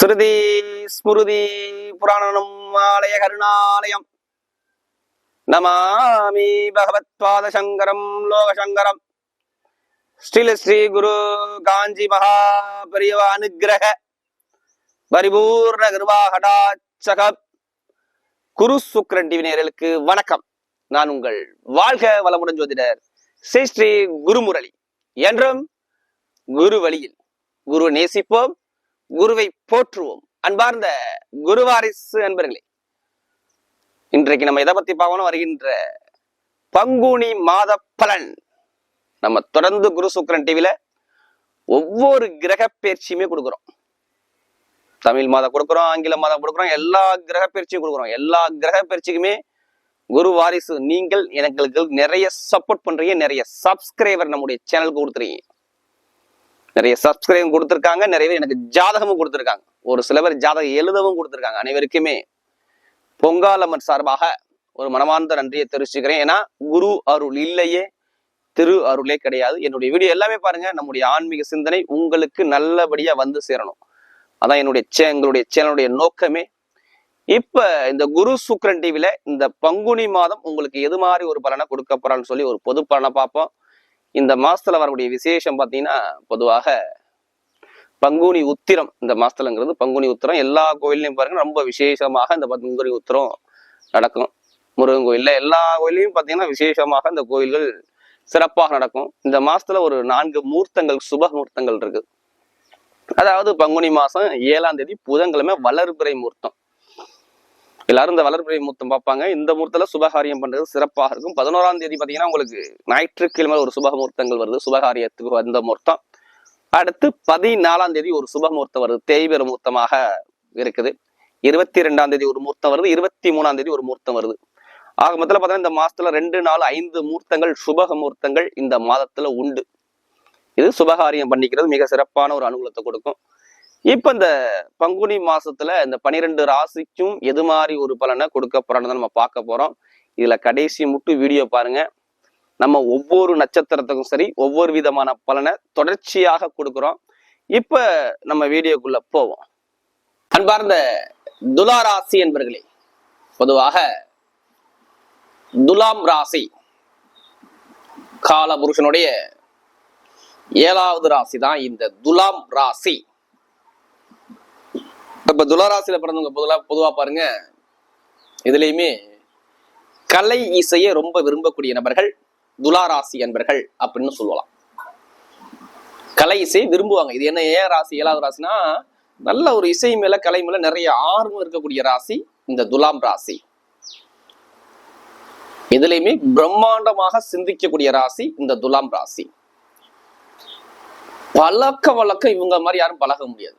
ஸ்ருதி ஸ்மிருதி புராணம் ஆலய கருணாலயம் நமாமி பகவத்பாத சங்கரம் லோகசங்கரம் ஸ்ரீல ஸ்ரீ குரு காஞ்சி மகா பரிவா அனுகிரக பரிபூர்ண கிருபாகடாச்சக குரு சுக்ரன் டிவி நேயர்களுக்கு வணக்கம். நான் உங்கள் வாழ்க வளமுடன் ஜோதிடர் ஸ்ரீ ஸ்ரீ குருமுரளி. என்றும் குரு வழியில் குரு நேசிப்போம், குருவை போற்றுவோம். அன்பார்ந்த குருவாரிசு அன்பர்களே, இன்றைக்கு நம்ம எதை பத்தி பார்க்கணும்? வருகின்ற பங்குனி மாத பலன். நம்ம தொடர்ந்து குரு சுக்ரன் டிவில ஒவ்வொரு கிரக பயிற்சியுமே கொடுக்குறோம். தமிழ் மாதம் கொடுக்குறோம், ஆங்கில மாதம் கொடுக்குறோம், எல்லா கிரக பயிற்சியும் கொடுக்குறோம். எல்லா கிரக பயிற்சிக்குமே குரு வாரிசு நீங்கள் எனக்கு நிறைய சப்போர்ட் பண்றீங்க, நிறைய சப்ஸ்கிரைபர் நம்முடைய சேனலுக்கு கொடுத்துறீங்க. நிறைய சப்ஸ்கிரைப் கொடுத்துருக்காங்க, நிறைய பேர் எனக்கு ஜாதகமும் கொடுத்துருக்காங்க, ஒரு சில பேர் ஜாதகம் எழுதவும் கொடுத்துருக்காங்க. அனைவருக்குமே பொங்காலம்மன் சார்பாக ஒரு மனமார்ந்த நன்றியை தெரிவிச்சுக்கிறேன். ஏன்னா குரு அருள் இல்லையே திரு அருளே கிடையாது. என்னுடைய வீடியோ எல்லாமே பாருங்க, நம்முடைய ஆன்மீக சிந்தனை உங்களுக்கு நல்லபடியா வந்து சேரணும். அதான் எங்களுடைய சேனலுடைய நோக்கமே. இப்ப இந்த குரு சுக்ரன் டிவில இந்த பங்குனி மாதம் உங்களுக்கு எது மாதிரி ஒரு பலனை கொடுக்க போறான்னு சொல்லி ஒரு பொது பலனை பார்ப்போம். இந்த மாசத்துல வரக்கூடிய விசேஷம் பார்த்தீங்கன்னா, பொதுவாக பங்குனி உத்திரம் இந்த மாசத்துலங்கிறது பங்குனி உத்திரம் எல்லா கோயிலையும் பாருங்க ரொம்ப விசேஷமாக இந்த பங்குனி உத்திரம் நடக்கும். முருகன் கோயில்ல எல்லா கோயிலையும் பார்த்தீங்கன்னா விசேஷமாக இந்த கோயில்கள் சிறப்பாக நடக்கும். இந்த மாசத்துல ஒரு 4 மூர்த்தங்கள் சுப மூர்த்தங்கள் இருக்கு. அதாவது பங்குனி மாசம் 7ஆம் தேதி புதன்கிழமை வளர்பிறை மூர்த்தம். எல்லாரும் இந்த வளர்பிறை மூர்த்தம் பார்ப்பாங்க. இந்த மூர்த்தத்துல சுபகாரியம் பண்றது சிறப்பாக இருக்கும். 11ஆம் தேதி பாத்தீங்கன்னா உங்களுக்கு ஞாயிற்றுக்கிழமை ஒரு சுப மூர்த்தங்கள் வருது, சுபகாரியத்துக்கு வந்த மூர்த்தம். அடுத்து 14ஆம் தேதி ஒரு சுப மூர்த்தம் வருது, தேய்பிர மூர்த்தமாக இருக்குது. 22ஆம் தேதி ஒரு மூர்த்தம் வருது, 23ஆம் தேதி ஒரு மூர்த்தம் வருது. ஆக மொத்தத்துல பார்த்தீங்கன்னா இந்த மாசத்துல 2, 4, 5 மூர்த்தங்கள் சுபக மூர்த்தங்கள் இந்த மாதத்துல உண்டு. இது சுபகாரியம் பண்ணிக்கிறது மிக சிறப்பான ஒரு அனுகூலத்தை கொடுக்கும். இப்ப இந்த பங்குனி மாசத்துல இந்த 12 ராசிக்கும் எது மாதிரி ஒரு பலனை கொடுக்க போறோம்னு நம்ம பார்க்க போறோம். இதுல கடைசி மட்டும் வீடியோ பாருங்க. நம்ம ஒவ்வொரு நட்சத்திரத்துக்கும் சரி ஒவ்வொரு விதமான பலனை தொடர்ச்சியாக கொடுக்குறோம். இப்ப நம்ம வீடியோக்குள்ள போவோம். அன்பார்ந்த துலா ராசி என்பர்களே, பொதுவாக துலாம் ராசி கால புருஷனுடைய 7வது ராசி தான் இந்த துலாம் ராசி. இப்ப துளாராசியில பிறந்தவங்க பொதுவா பாருங்க, இதுலயுமே கலை இசையை ரொம்ப விரும்பக்கூடிய நபர்கள் துளாராசி என்பர்கள் அப்படின்னு சொல்லலாம். கலை இசையை விரும்புவாங்க. இது என்ன ஏன் ராசி 7வது ராசினா, நல்ல ஒரு இசை மேல கலை மேல நிறைய ஆர்வம் இருக்கக்கூடிய ராசி இந்த துலாம் ராசி. இதுலயுமே பிரம்மாண்டமாக சிந்திக்கக்கூடிய ராசி இந்த துலாம் ராசி. பழக்க வழக்கம் இவங்க மாதிரி யாரும் பழக முடியாது.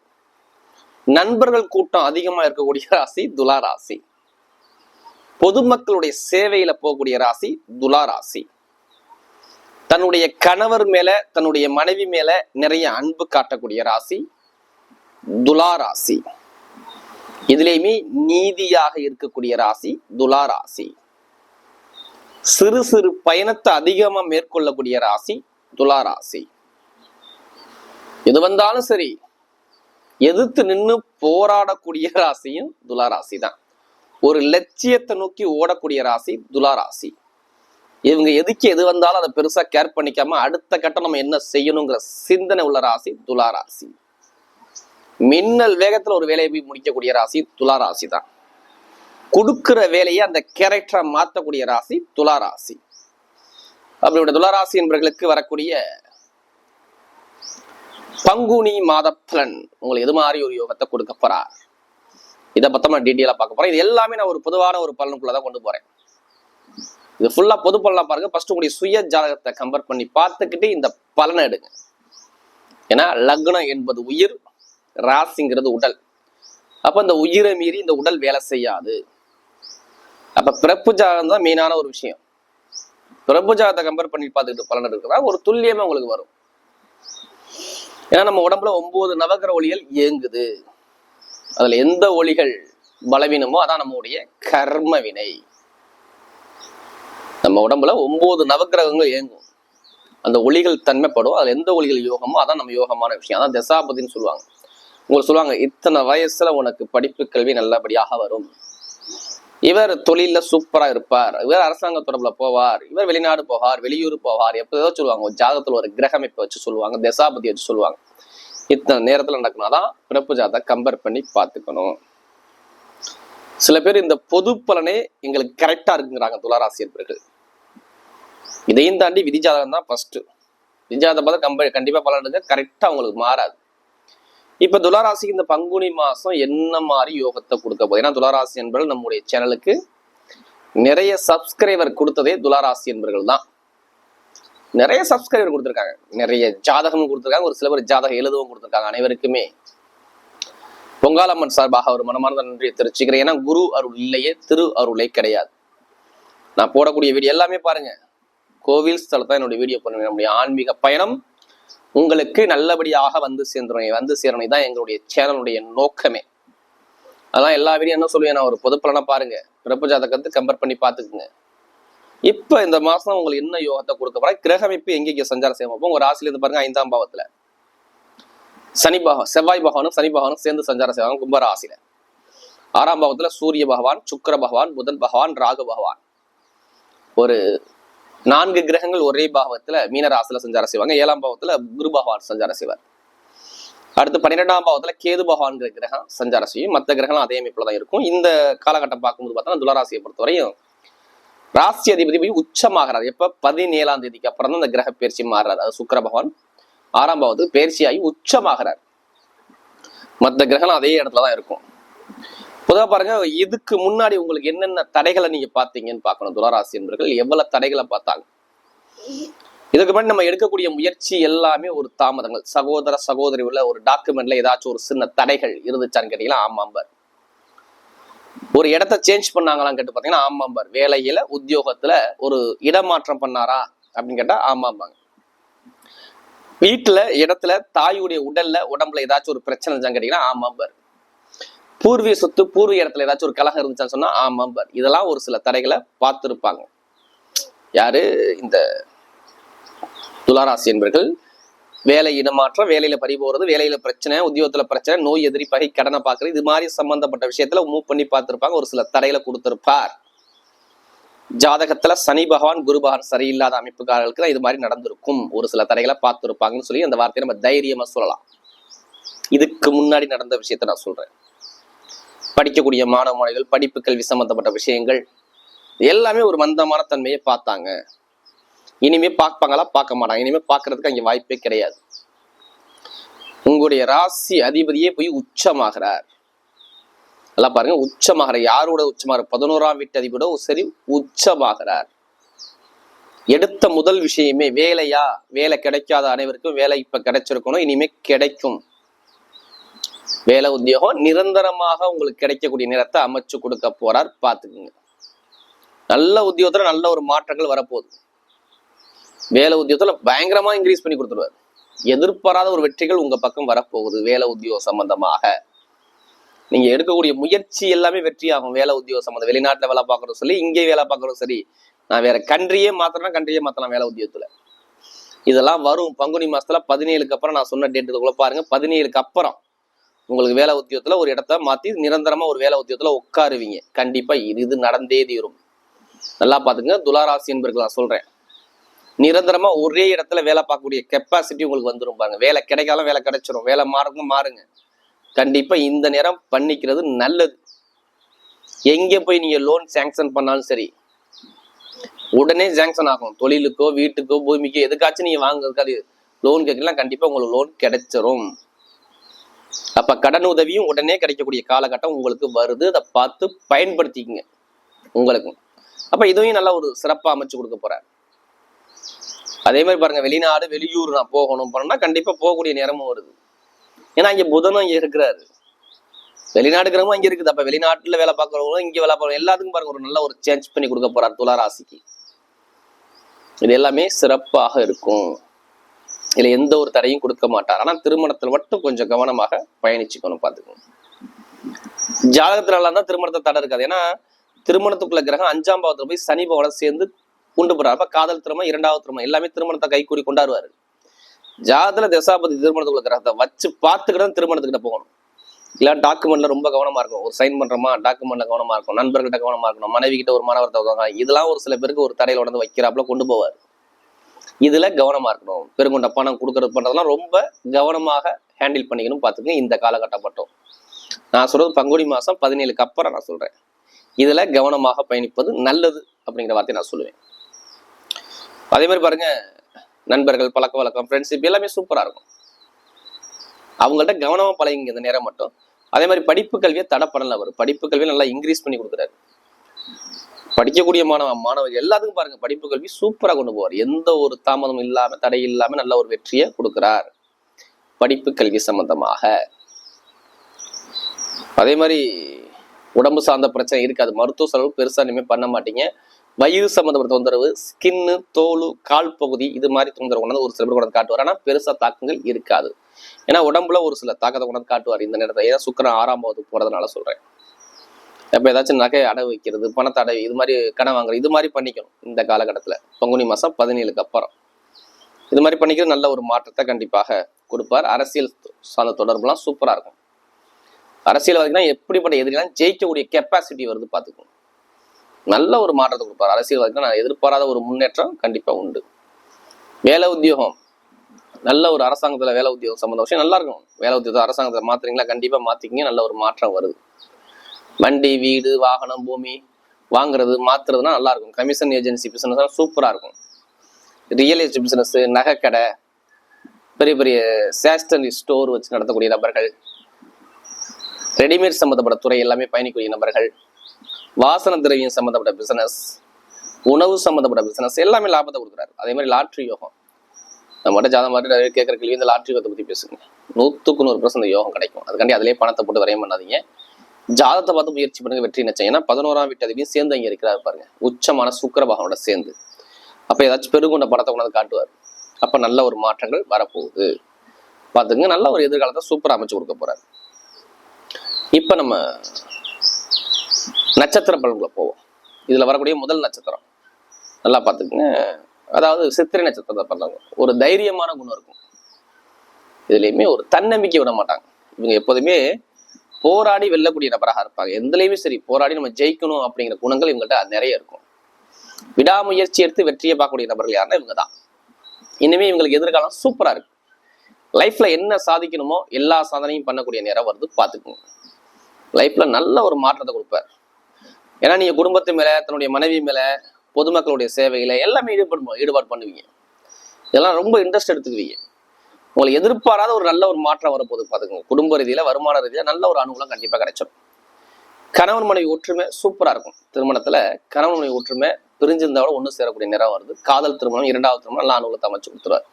நண்பர்கள் கூட்டம் அதிகமா இருக்கக்கூடிய ராசி துலா ராசி. பொதுமக்களுடைய சேவையில போகக்கூடிய ராசி துலா ராசி. தன்னுடைய கணவர் மேல தன்னுடைய மனைவி மேல நிறைய அன்பு காட்டக்கூடிய ராசி துலா ராசி. இதுலயுமே நீதியாக இருக்கக்கூடிய ராசி துலா ராசி. சிறு சிறு பயணத்தை அதிகமா மேற்கொள்ளக்கூடிய ராசி துலா ராசி. எது வந்தாலும் சரி எதிர்த்து நின்று போராடக்கூடிய ராசியும் துலா ராசி தான். ஒரு லட்சியத்தை நோக்கி ஓடக்கூடிய ராசி துலா ராசி. இவங்க எதுக்கு எது வந்தாலும் அதை பெருசா கேர் பண்ணிக்காம அடுத்த கட்டம் நம்ம என்ன செய்யணுங்கிற சிந்தனை உள்ள ராசி துலா ராசி. மின்னல் வேகத்துல ஒரு வேலையை போய் முடிக்கக்கூடிய ராசி துலா ராசி தான். கொடுக்கிற வேலையை அந்த கேரக்டரை மாற்றக்கூடிய ராசி துலா ராசி. அப்படிப்பட்ட துலா ராசி என்பவர்களுக்கு வரக்கூடிய பங்குனி மாத பலன் உங்களுக்கு எது மாதிரி ஒரு யோகத்தை கொடுக்க போறார், இதை பத்தமா டீட்டெயிலா பார்க்க போறேன். இது எல்லாமே நான் ஒரு பொதுவான ஒரு பலனுக்குள்ளதான் கொண்டு போறேன். இது ஃபுல்லா பொது பலனா பாருங்க. ஃபர்ஸ்ட் உங்களுடைய சுய ஜாதகத்தை கம்பேர் பண்ணி பார்த்துக்கிட்டு இந்த பலனை எடுங்க. ஏன்னா லக்னம் என்பது உயிர், ராசிங்கிறது உடல். அப்ப இந்த உயிரை மீறி இந்த உடல் வேலை செய்யாது. அப்ப பிறப்பு ஜாதகம் தான் மெயினான ஒரு விஷயம். பிறப்பு ஜாதகத்தை கம்பேர் பண்ணி பார்த்துக்கிட்டு பலன் எடுக்கிறதா ஒரு துல்லியமா உங்களுக்கு வரும். ஏன்னா நம்ம உடம்புல 9 நவகிர ஒளிகள் இயங்குது. அதுல எந்த ஒளிகள் பலவீனமோ அதான் நம்மளுடைய கர்ம வினை. நம்ம உடம்புல 9 நவகிரகங்கள் இயங்கும். அந்த ஒளிகள் தன்மைப்படும். அதுல எந்த ஒளிகள் யோகமோ அதான் நம்ம யோகமான விஷயம். அதான் தசாபதின்னு சொல்லுவாங்க. உங்களுக்கு சொல்லுவாங்க இத்தனை வயசுல உனக்கு படிப்பு கல்வி நல்லபடியாக வரும், இவர் தொழில சூப்பரா இருப்பார், இவர் அரசாங்க தொடர்புல போவார், இவர் வெளிநாடு போவார், வெளியூர் போவார், எப்போ சொல்லுவாங்க. ஒரு ஜாதகத்துல ஒரு கிரகமைப்பை வச்சு சொல்லுவாங்க, தசாபதி வச்சு சொல்லுவாங்க. இத்தனை நேரத்துல நடக்கணும்தான் பிறப்பு ஜாதகம் கம்பேர் பண்ணி பார்த்துக்கணும். சில பேர் இந்த பொது பலனே எங்களுக்கு கரெக்டா இருக்குங்கிறாங்க துளாராசி என்பர்கள். இதையும் தாண்டி விதி ஜாதகம் தான் ஃபர்ஸ்ட். விதி ஜாதகம் பார்த்தா கண்டிப்பா பலன் இருக்கு, கரெக்டா உங்களுக்கு மாறாது. இப்ப துளாராசிக்கு இந்த பங்குனி மாசம் என்ன மாதிரி யோகத்தை கொடுக்க போகுது? ஏன்னா துளாராசி என்பர்கள் நம்முடைய சேனலுக்கு நிறைய சப்ஸ்கிரைபர் கொடுத்ததே துளாராசி என்பர்கள் தான். நிறைய சப்ஸ்கிரைபர் கொடுத்துருக்காங்க, நிறைய ஜாதகம் கொடுத்துருக்காங்க, ஒரு சில பேர் ஜாதகம் எழுதவும் கொடுத்துருக்காங்க. அனைவருக்குமே பொங்காலம்மன் சார்பாக ஒரு மனமார்ந்த நன்றியை தெரிவிச்சுக்கிறேன். ஏன்னா குரு அருள் இல்லையே திரு அருளே கிடையாது. நான் போடக்கூடிய வீடியோ எல்லாமே பாருங்க, கோவில் ஸ்தலத்தான் என்னுடைய வீடியோ பண்ணுவேன். நம்முடைய ஆன்மீக பயணம் உங்களுக்கு நல்லபடியாக வந்து சேரணும் தான் எங்களுடைய சேனலுடைய நோக்கமே. அதான் எல்லா வீடியோ என்ன சொல்லுவேன், நான் ஒரு பொதுப்பலனா பாருங்க, பிறப்பு ஜாதகத்தை கம்பேர் பண்ணி பார்த்துக்குங்க. இப்ப இந்த மாசம் உங்களுக்கு என்ன யோகத்தை கொடுக்க போற கிரகமைப்பு எங்கெங்க சஞ்சாரம் செய்ய போகும்? ஒரு ராசில இருந்து பாருங்க, 5ஆம் பாவத்துல சனி பகவான், செவ்வாய் பகவானும் சனி பகவானும் சேர்ந்து சஞ்சாரம் செய்வாங்க கும்பராசில. 6ஆம் பாவத்துல சூரிய பகவான், சுக்கிர பகவான், புதன் பகவான், ராகு பகவான், ஒரு 4 கிரகங்கள் ஒரே பாவத்துல மீன ராசியில சஞ்சாரம் செய்வாங்க. 7ஆம் பாவத்துல குரு பகவான் சஞ்சாரம் செய்வார். அடுத்து 12ஆம் பாவத்துல கேது பகவான்கிற கிரகம் சஞ்சாரம் செய்யும். மற்ற கிரகங்களும் அதே அமைப்புலதான் இருக்கும். இந்த காலகட்டம் பார்க்கும்போது பார்த்தோம்னா துளாராசியை பொறுத்தவரையும் ராசி அதிபதி போய் உச்சமாகிறார். எப்ப 17ஆம் தேதிக்கு அப்புறம் தான் இந்த கிரக பயிற்சி மாறுறாரு. அது சுக்கிர பகவான் 6ஆம் பாவத்துக்கு பயிற்சியாகி உச்சமாகிறார். மற்ற கிரகம் அதே இடத்துலதான் இருக்கும். பொதுவாக பாருங்க, இதுக்கு முன்னாடி உங்களுக்கு என்னென்ன தடைகளை நீங்க பாத்தீங்கன்னு பார்க்கணும். துளாராசி என்பர்கள் எவ்வளவு தடைகளை பார்த்தாங்க. இதுக்கு முன்னாடி நம்ம எடுக்கக்கூடிய முயற்சி எல்லாமே ஒரு தாமதங்கள். சகோதர சகோதரி உள்ள ஒரு டாக்குமெண்ட்ல ஏதாச்சும் ஒரு சின்ன தடைகள் இருந்துச்சான்னு கேட்டீங்கன்னா ஆமாம்பார். ஒரு இடத்த சேஞ்ச் பண்ணாங்களான்னு கேட்டு பாத்தீங்கன்னா ஆமாம்பார். வேலையில உத்தியோகத்துல ஒரு இடமாற்றம் பண்ணாரா அப்படின்னு கேட்டா ஆமாம்பாங்க. வீட்டுல இடத்துல தாயுடைய உடம்புல ஏதாச்சும் ஒரு பிரச்சனை இருந்துச்சான்னு கேட்டீங்கன்னா ஆமாம்பார். பூர்வீக சொத்து பூர்வீக இடத்துல ஏதாச்சும் ஒரு கலகம் இருந்துச்சான்னு சொன்னா ஆமாம்பார். இதெல்லாம் ஒரு சில தடைகளை பார்த்திருப்பாங்க. யாரு? இந்த துளாராசி என்பர்கள் வேலை இடமாற்றம், வேலையில பறி போறது, வேலையில பிரச்சனை, உத்தியோகத்துல பிரச்சனை, நோய் எதிரி பகை, கடனை பார்க்கறது, இது மாதிரி சம்பந்தப்பட்ட விஷயத்துல மூவ் பண்ணி பார்த்திருப்பாங்க. ஒரு சில தடைகளை கொடுத்திருப்பார். ஜாதகத்துல சனி பகவான் குரு பகவான் சரியில்லாத அமைப்புக்காரர்களுக்கு தான் இது மாதிரி நடந்திருக்கும். ஒரு சில தடைகளை பார்த்திருப்பாங்கன்னு சொல்லி அந்த வார்த்தையை நம்ம தைரியமா சொல்லலாம். இதுக்கு முன்னாடி நடந்த விஷயத்த நான் சொல்றேன். படிக்கக்கூடிய மாணவ மாணவிகள் படிப்பு கல்வி சம்பந்தப்பட்ட விஷயங்கள் எல்லாமே ஒரு மந்தமான தன்மையை பார்த்தாங்க. இனிமே பார்ப்பாங்களா? பார்க்க மாட்டாங்க. இனிமே பார்க்கறதுக்கு அங்கே வாய்ப்பே கிடையாது. உங்களுடைய ராசி அதிபதியே போய் உச்சமாகிறார். எல்லாம் பாருங்க, உச்சமாகிற யாரோட உச்சமாகிற 11ஆம் வீட்டு அதிபதியோட சரி உச்சமாகிறார். எடுத்த முதல் விஷயமே வேலையா, வேலை கிடைக்காத அனைவருக்கும் வேலை இப்ப கிடைச்சிருக்கணும், இனிமே கிடைக்கும். வேலை உத்தியோகம் நிரந்தரமாக உங்களுக்கு கிடைக்கக்கூடிய நேரத்தை அமைச்சு கொடுக்க போறார். பார்த்துக்குங்க. நல்ல உத்தியோகத்துல நல்ல ஒரு மாற்றங்கள் வரப்போகுது. வேலை உத்தியோகத்துல பயங்கரமா இன்க்ரீஸ் பண்ணி கொடுத்துருவார். எதிர்பாராத ஒரு வெற்றிகள் உங்க பக்கம் வரப்போகுது. வேலை உத்தியோகம் சம்பந்தமாக நீங்க எடுக்கக்கூடிய முயற்சி எல்லாமே வெற்றி ஆகும். வேலை உத்தியோகம் சம்பந்தம், வெளிநாட்டுல வேலை பார்க்கறதும் சரி, இங்கே வேலை பார்க்கறதும் சரி, நான் வேற கண்ட்ரியே மாத்தலாம் வேலை உத்தியோகத்துல. இதெல்லாம் வரும் பங்குனி மாசத்துல 17க்கு அப்புறம். நான் சொன்ன டேட்டுக்குள்ள பாருங்க, 17க்கு அப்புறம் உங்களுக்கு வேலை உத்தியோகத்துல ஒரு இடத்த மாத்தி நிரந்தரமா ஒரு வேலை உத்தியோகத்துல உட்காருவீங்க. கண்டிப்பா இது நடந்தே தீரும். நல்லா பாத்துங்க துளாராசி என்பர்கள். நான் சொல்றேன், நிரந்தரமா ஒரே இடத்துல வேலை பார்க்கக்கூடிய கெப்பாசிட்டி உங்களுக்கு வந்துடும். பாருங்க, வேலை கிடைக்காலும் வேலை கிடைச்சிடும். வேலை மாறுங்க. கண்டிப்பா இந்த நேரம் பண்ணிக்கிறது நல்லது. எங்க போய் நீங்க லோன் சாங்ஷன் பண்ணாலும் சரி, உடனே சாங்ஷன் ஆகும். தொழிலுக்கோ வீட்டுக்கோ பூமிக்கோ எதுக்காச்சும் நீங்க வாங்குறதுக்கு லோன் கேட்கலாம், கண்டிப்பா உங்களுக்கு லோன் கிடைச்சிரும். அப்ப கடன் உதவியும் உடனே கிடைக்கக்கூடிய காலகட்டம் உங்களுக்கு வருது. அதை பார்த்து பயன்படுத்திக்கங்க உங்களுக்கு. அப்ப இதுவும் நல்லா ஒரு சிறப்பா அமைச்சு கொடுக்க போறாரு. அதே மாதிரி பாருங்க, வெளிநாடு வெளியூர் நான் போகணும் போனோம்னா கண்டிப்பா போகக்கூடிய நேரமும் வருது. ஏன்னா இங்க புதனும் இங்க இருக்கிறாரு, வெளிநாடு கிரகமும் இங்க இருக்குது. அப்ப வெளிநாட்டுல வேலை பார்க்கறவங்களும் இங்க வேலை பார்க்கணும், எல்லாத்துக்கும் பாருங்க ஒரு நல்ல ஒரு சேஞ்ச் பண்ணி கொடுக்க போறார் துளாராசிக்கு. இது எல்லாமே சிறப்பாக இருக்கும். இதுல எந்த ஒரு தடையும் கொடுக்க மாட்டார். ஆனா திருமணத்தில் மட்டும் கொஞ்சம் கவனமாக பயணிச்சுக்கணும். பார்த்துக்கணும். ஜாதகத்துல எல்லாம் தான் திருமணத்தை தடை இருக்காது. ஏன்னா திருமணத்துக்குள்ள கிரகம் 5ஆம் பாவத்துல போய் சனி பகவான் சேர்ந்து கொண்டு போறாரு. அப்ப காதல் திருமணம், 2வது திருமணம் எல்லாமே திருமணத்தை கைக்கூறி கொண்டாடுவாரு. ஜாதகத்துல தசாபதி திருமணத்துக்குள்ள கிரகத்தை வச்சு பார்த்துக்கிட்டு திருமணத்துக்கிட்ட போகணும். இல்ல டாக்குமெண்ட்ல ரொம்ப கவனமா இருக்கும். ஒரு சைன் பண்றோமா டாக்குமெண்ட்ல கவனமா இருக்கும், நண்பர்கிட்ட கவனமா இருக்கணும், மனைவி கிட்ட ஒரு மாணவர்கிட்ட வருவாங்க. இதெல்லாம் ஒரு சில பேருக்கு ஒரு தடையில உடனே வைக்கிறாப்புல கொண்டு போவார். இதுல கவனமா இருக்கணும். பெருங்கொண்ட பணம் கொடுக்கறது பண்றதெல்லாம் ரொம்ப கவனமாக ஹேண்டில் பண்ணிக்கணும். பாத்துக்கங்க இந்த காலகட்டம் மட்டும். நான் சொல்றது பங்குனி மாசம் 17க்கு அப்புறம் நான் சொல்றேன். இதுல கவனமாக பயணிப்பது நல்லது அப்படிங்கிற வார்த்தையை நான் சொல்லுவேன். அதே மாதிரி பாருங்க, நண்பர்கள், பழக்க வழக்கம், ஃப்ரெண்ட்ஷிப் எல்லாமே சூப்பரா இருக்கும். அவங்கள்ட்ட கவனமா பழகிங்க இந்த நேரம் மட்டும். அதே மாதிரி படிப்பு கல்வியை தடை பண்ணல. அவர் படிப்பு கல்வியை நல்லா இன்க்ரீஸ் பண்ணி கொடுக்குறாரு. படிக்கக்கூடிய மாணவர்கள் எல்லாத்துக்கும் பாருங்க படிப்பு கல்வி சூப்பரா கொண்டு போவார். எந்த ஒரு தாமதமும் இல்லாம தடை இல்லாம நல்ல ஒரு வெற்றியை கொடுக்கிறார் படிப்பு கல்வி சம்பந்தமாக. அதே மாதிரி உடம்பு சார்ந்த பிரச்சனை இருக்காது. மருத்துவ செலவு பெருசா இனிமே பண்ண மாட்டீங்க. வயிறு சம்பந்தப்பட்ட தொந்தரவு, ஸ்கின்னு, தோல், கால் பகுதி இது மாதிரி தொந்தரவு கொண்டாந்து ஒரு சில பேர் கொண்டாந்து காட்டுவார். ஆனா பெருசா தாக்கங்கள் இருக்காது. ஏன்னா உடம்புல ஒரு சில தாக்கத்தை கொண்டாந்து காட்டுவார் இந்த நேரத்தை. ஏன்னா சுக்கிரன் 6ஆம் பாவத்துக்கு போறதுனால சொல்றேன். அப்ப ஏதாச்சும் நகை அடை வைக்கிறது, பணத்தை அடை, இது மாதிரி கடன் வாங்குறது, இது மாதிரி பண்ணிக்கணும் இந்த காலகட்டத்துல. பங்குனி மாசம் 17க்கு அப்புறம் இது மாதிரி பண்ணிக்கிறது நல்ல ஒரு மாற்றத்தை கண்டிப்பாக கொடுப்பார். அரசியல் சார்ந்த தொடர்புலாம் சூப்பரா இருக்கும். அரசியல்வாதிகள் எப்படிப்பட்ட எதிரிலாம் ஜெயிக்கக்கூடிய கெப்பாசிட்டி வருது பாத்துக்கணும். நல்ல ஒரு மாற்றத்தை கொடுப்பார். அரசியல்வாதிகள் நான் எதிர்பாராத ஒரு முன்னேற்றம் கண்டிப்பா உண்டு. வேலை உத்தியோகம், நல்ல ஒரு அரசாங்கத்துல வேலை உத்தியோகம் சம்பந்த விஷயம் நல்லா இருக்கும். வேலை உத்தியோகம் அரசாங்கத்துல மாத்துறீங்களா, கண்டிப்பா மாத்திக்கிங்க. நல்ல ஒரு மாற்றம் வருது. வண்டி, வீடு, வாகனம், பூமி வாங்குறது மாத்துறதுனா நல்லா இருக்கும். கமிஷன் ஏஜென்சி பிசினஸ் சூப்பரா இருக்கும். ரியல் எஸ்டேட் பிசினஸ், நகைக்கடை, பெரிய பெரிய ஸ்டேஷனரி ஸ்டோர் வச்சு நடத்தக்கூடிய நபர்கள், ரெடிமேட் சம்பந்தப்பட்ட துறை எல்லாமே பயணிக்கூடிய நபர்கள், வாசன திரவியம் சம்பந்தப்பட்ட பிசினஸ், உணவு சம்பந்தப்பட்ட பிசினஸ் எல்லாமே லாபத்தை கொடுக்குறாரு. அதே மாதிரி லாட்ரி யோகம், நம்மகிட்ட ஜாதகம் மாதிரி நிறைய கேட்கற கேள்வி இந்த லாட்ரி யோகத்தை பத்தி பேசுங்க. 100% யோகம் கிடைக்கும். அதுக்காண்டி அதிலேயே பணத்தை போட்டு வரையும் பண்ணாதீங்க. ஜாதத்தை பார்த்து முயற்சி பண்ணுங்க, வெற்றி நிச்சயம். ஏன்னா 11ஆம் வீட்டு அதிபதியும் சேர்ந்து அங்கே இருக்கிறாரு பாருங்க, உச்சமான சுக்கிர பகவானோட சேர்ந்து. அப்ப ஏதாச்சும் பெருங்கொண்ட படத்தை கொண்டாந்து காட்டுவார். அப்ப நல்ல ஒரு மாற்றங்கள் வரப்போகுது பாத்துங்க. நல்ல ஒரு எதிர்காலத்தை சூப்பரா அமைச்சு கொடுக்க போறாரு. இப்ப நம்ம நட்சத்திர பலன்களை போவோம். இதுல வரக்கூடிய முதல் நட்சத்திரம் நல்லா பாத்துக்குங்க. அதாவது சித்திரை நட்சத்திரத்தை பண்ணாங்க. ஒரு தைரியமான குணம் இருக்கும். இதுலயுமே ஒரு தன்னம்பிக்கை விட மாட்டாங்க. இவங்க எப்போதுமே போராடி வெல்லக்கூடிய நபராக இருப்பாங்க. எந்தலையுமே சரி போராடி நம்ம ஜெயிக்கணும் அப்படிங்கிற குணங்கள் இவங்கள்ட்ட நிறைய இருக்கும். விடாமுயற்சி எடுத்து வெற்றியை பார்க்கக்கூடிய நபர்கள் யாருன்னா இவங்க தான். இனிமே இவங்களுக்கு எதிர்காலம் சூப்பரா இருக்கு. லைஃப்ல என்ன சாதிக்கணுமோ எல்லா சாதனையும் பண்ணக்கூடிய நேரம் வருது பாத்துக்கோங்க. லைஃப்ல நல்ல ஒரு மாற்றத்தை கொடுப்பார். ஏன்னா நீங்க குடும்பத்து மேல, தன்னுடைய மனைவி மேல, பொதுமக்களுடைய சேவையில எல்லாமே ஈடுபாடு பண்ணுவீங்க. இதெல்லாம் ரொம்ப இன்ட்ரெஸ்ட் எடுத்துக்குவீங்க. உங்களுக்கு எதிர்பாராத ஒரு நல்ல ஒரு மாற்றம் வரப்போகுது பாத்துக்கோங்க. குடும்ப ரீதியில, வருமான ரீதியில நல்ல ஒரு அனுகூலம் கண்டிப்பா கிடைச்சிடும். கணவன் மனைவி ஒற்றுமை சூப்பரா இருக்கும். திருமணத்துல கணவன் மனைவி ஒற்றுமை பிரிஞ்சிருந்தாவோட ஒண்ணு சேரக்கூடிய நேரம் வருது. காதல் திருமணம், 2வது திருமணம் நல்ல அனுகூலத்தை அமைச்சு கொடுத்துருவார்.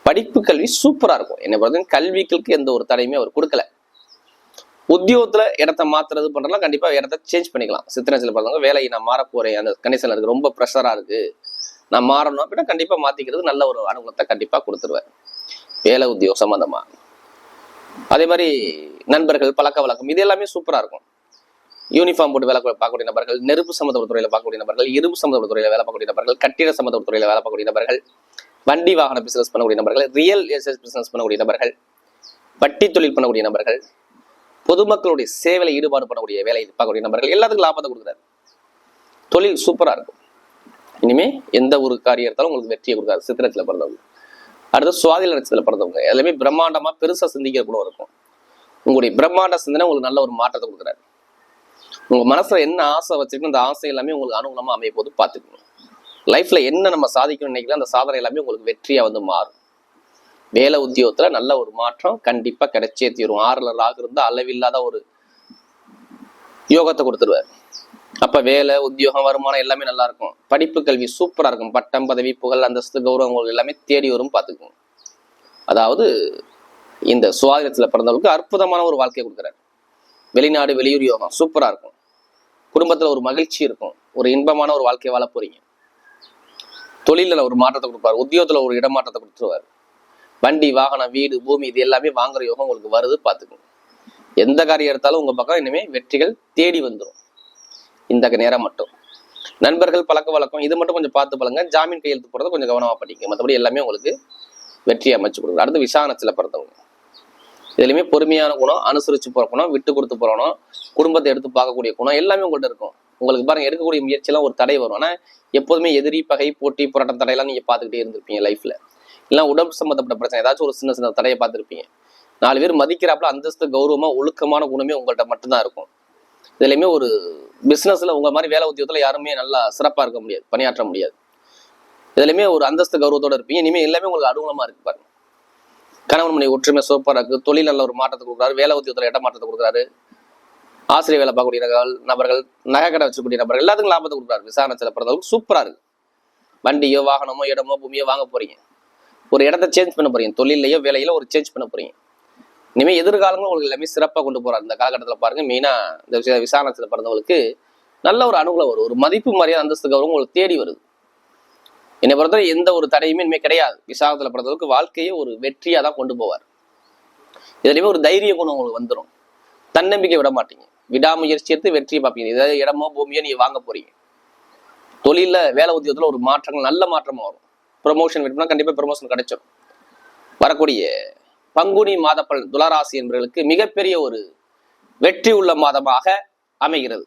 படிப்பு கல்வி சூப்பரா இருக்கும். என்னை பொறுத்தவரைக்கும் கல்விகளுக்கு எந்த ஒரு தடையுமே அவர் கொடுக்கல. உத்தியோகத்துல இடத்த மாத்துறது பண்றதுலாம் கண்டிப்பா இடத்த சேஞ்ச் பண்ணிக்கலாம். சித்திரத்தில் பார்த்தவங்க வேலையை நான் மாற போறேன், அந்த கண்டிஷன்ல இருக்கு, ரொம்ப ப்ரெஷரா இருக்கு, நான் மாறணும் அப்படின்னா கண்டிப்பா மாத்திக்கிறது நல்ல ஒரு அனுகூலத்தை கண்டிப்பா கொடுத்துருவேன் வேலை உத்தியோகம் சம்பந்தமா. அதே மாதிரி நண்பர்கள், பழக்க வழக்கம் இது எல்லாமே சூப்பரா இருக்கும். யூனிஃபார்ம் போட்டு வேலை பார்க்கக்கூடிய நபர்கள், நெருப்பு சம்பந்தப்பட்ட துறையில பார்க்கக்கூடிய நபர்கள், இரும்பு சம்பந்தப்பட்ட துறையில வேலை பார்க்கக்கூடிய நபர்கள், கட்டிட சம்பந்தப்பட்ட துறையில வேலை பார்க்கக்கூடிய நபர்கள், வண்டி வாகன பிசினஸ் பண்ணக்கூடிய நபர்கள், ரியல் எஸ்டேட் பிசினஸ் பண்ணக்கூடிய நபர்கள், வட்டி தொழில் பண்ணக்கூடிய நபர்கள், பொதுமக்களுடைய சேவையில ஈடுபாடு பண்ணக்கூடிய வேலை பார்க்கக்கூடிய நபர்கள் எல்லாத்துக்கும் லாபத்தை கொடுக்குறாரு. தொழில் சூப்பரா இருக்கும். இனிமே எந்த ஒரு காரியம் எடுத்தாலும் உங்களுக்கு வெற்றியை கொடுக்காது. சித்திரத்துல பிறந்தவங்க. அடுத்து சுவாதி நட்சத்திரத்துல பிறந்தவங்க எல்லாமே பிரம்மாண்டமா பெருசா சிந்திக்கிற குணம் இருக்கும். உங்களுடைய பிரம்மாண்ட சிந்தனை உங்களுக்கு நல்ல ஒரு மாற்றத்தை கொடுக்குறாரு. உங்க மனசுல என்ன ஆசை வச்சிருக்கணும் அந்த ஆசை எல்லாமே உங்களுக்கு அனுகூலமா அமைய போது பாத்துக்கணும். லைஃப்ல என்ன நம்ம சாதிக்கணும்னு நினைக்கலாம் அந்த சாதனை எல்லாமே உங்களுக்கு வெற்றியா வந்து மாறும். வேலை உத்தியோகத்துல நல்ல ஒரு மாற்றம் கண்டிப்பா கிடைச்சே தீரும். 6ல ராகு இருந்தா அளவில்லாத ஒரு யோகத்தை கொடுத்துருவாரு. அப்ப வேலை, உத்தியோகம், வருமானம் எல்லாமே நல்லா இருக்கும். படிப்பு கல்வி சூப்பரா இருக்கும். பட்டம், பதவி, புகழ், அந்தஸ்து, கௌரவங்கள் எல்லாமே தேடி வரும் பாத்துக்கோங்க. அதாவது இந்த சுவாதினத்துல பிறந்தவங்களுக்கு அற்புதமான ஒரு வாழ்க்கையை கொடுக்குறாரு. வெளிநாடு, வெளியூர் யோகம் சூப்பரா இருக்கும். குடும்பத்துல ஒரு மகிழ்ச்சி இருக்கும். ஒரு இன்பமான ஒரு வாழ்க்கையை வாழ போறீங்க. தொழில ஒரு மாற்றத்தை கொடுப்பாரு. உத்தியோகத்துல ஒரு இடமாற்றத்தை கொடுத்துருவாரு. வண்டி, வாகனம், வீடு, பூமி இது எல்லாமே வாங்குற யோகம் உங்களுக்கு வருது பாத்துக்கோங்க. எந்த காரியம் எடுத்தாலும் உங்க பக்கம் இனிமே வெற்றிகள் தேடி வந்துடும் இந்த நேரம் மட்டும். நண்பர்கள், பழக்க வழக்கம் இது மட்டும் கொஞ்சம் பார்த்து பழங்க. ஜாமீன் கையெழுத்து போறதை கொஞ்சம் கவனமா படிங்க. மற்றபடி எல்லாமே உங்களுக்கு வெற்றி அமைச்சு கொடுக்குது. அடுத்து விசாகனத்துல பிறந்தவங்க இதுலையுமே பொறுமையான குணம், அனுசரிச்சு போற குணம், விட்டு கொடுத்து போறணும், குடும்பத்தை எடுத்து பார்க்கக்கூடிய குணம் எல்லாமே உங்கள்கிட்ட இருக்கும். உங்களுக்கு பாருங்க, எடுக்கக்கூடிய முயற்சியெல்லாம் ஒரு தடை வரும். ஆனா எப்போதுமே எதிரி, பகை, போட்டி, போராட்டம், தடையெல்லாம் நீங்க பார்த்துக்கிட்டே இருந்திருப்பீங்க லைஃப்ல. இல்லை உடம்பு சம்பந்தப்பட்ட பிரச்சனை ஏதாச்சும் ஒரு சின்ன சின்ன தடையை பார்த்துருப்பீங்க. 4 பேர் மதிக்கிறாப்புல அந்தஸ்து, கௌரவமா, ஒழுக்கமான குணமே உங்கள்கிட்ட மட்டும்தான் இருக்கும். இதுலையுமே ஒரு பிசினஸ்ல உங்க மாதிரி வேலை உத்தியோகத்துல யாருமே நல்லா சிறப்பா இருக்க முடியாது, பணியாற்ற முடியாது. இதுலையுமே ஒரு அந்தஸ்து கௌரவத்தோட இருப்பீங்க. இனிமே எல்லாமே உங்களுக்கு அனுகூலமா இருக்கு பாருங்க. கணவன் மனைவி ஒற்றுமை சூப்பரா இருக்கு. தொழில் நல்ல ஒரு மாற்றத்தை கொடுக்குறாரு, வேலை உத்தியோகத்துல இட மாற்றத்தை கொடுக்குறாரு. ஆசிரியர் வேலை பார்க்கக்கூடிய நபர்கள், நகை கடை வச்சுக்கூடிய நபர்கள் எல்லாத்துக்கும் லாபத்தை கொடுக்குறாரு. விசாரணை பிறந்தவங்களுக்கு சூப்பரா இருக்கு. வண்டியோ, வாகனமோ, இடமோ, பூமியோ வாங்க போறீங்க. ஒரு இடத்த சேஞ்ச் பண்ண போறீங்க. தொழிலையோ வேலையில ஒரு சேஞ்ச் பண்ண போறீங்க. இனிமே எதிர்காலங்களும் உங்களுக்கு எல்லாமே சிறப்பாக கொண்டு போறாரு. இந்த காலகட்டத்தில் பாருங்க, மெயினா இந்த விசாரணத்தில் பிறந்தவங்களுக்கு நல்ல ஒரு அனுகூலம் வரும். ஒரு மதிப்பு, மரியாதை, அந்தஸ்து, கௌரவம் உங்களுக்கு தேடி வருது. என்னை பொறுத்தவரை எந்த ஒரு தடையுமே இனிமே கிடையாது. விசாகத்துல பிறந்தவருக்கு வாழ்க்கையை ஒரு வெற்றியா தான் கொண்டு போவார். இதுலயுமே ஒரு தைரிய குணம் உங்களுக்கு வந்துடும். தன்னம்பிக்கை விட மாட்டீங்க. விடாமுயற்சி எடுத்து வெற்றியை பார்ப்பீங்க. ஏதாவது இடமோ, பூமியோ நீங்க வாங்க போறீங்க. தொழில, வேலை உத்தியோகத்துல ஒரு மாற்றங்கள், நல்ல மாற்றமா வரும். ப்ரொமோஷன் விட்டுனா கண்டிப்பா ப்ரொமோஷன் கிடைச்சிடும். வரக்கூடிய பங்குனி மாத பலன் துளாராசி என்பவர்களுக்கு மிகப்பெரிய ஒரு வெற்றி உள்ள மாதமாக அமைகிறது.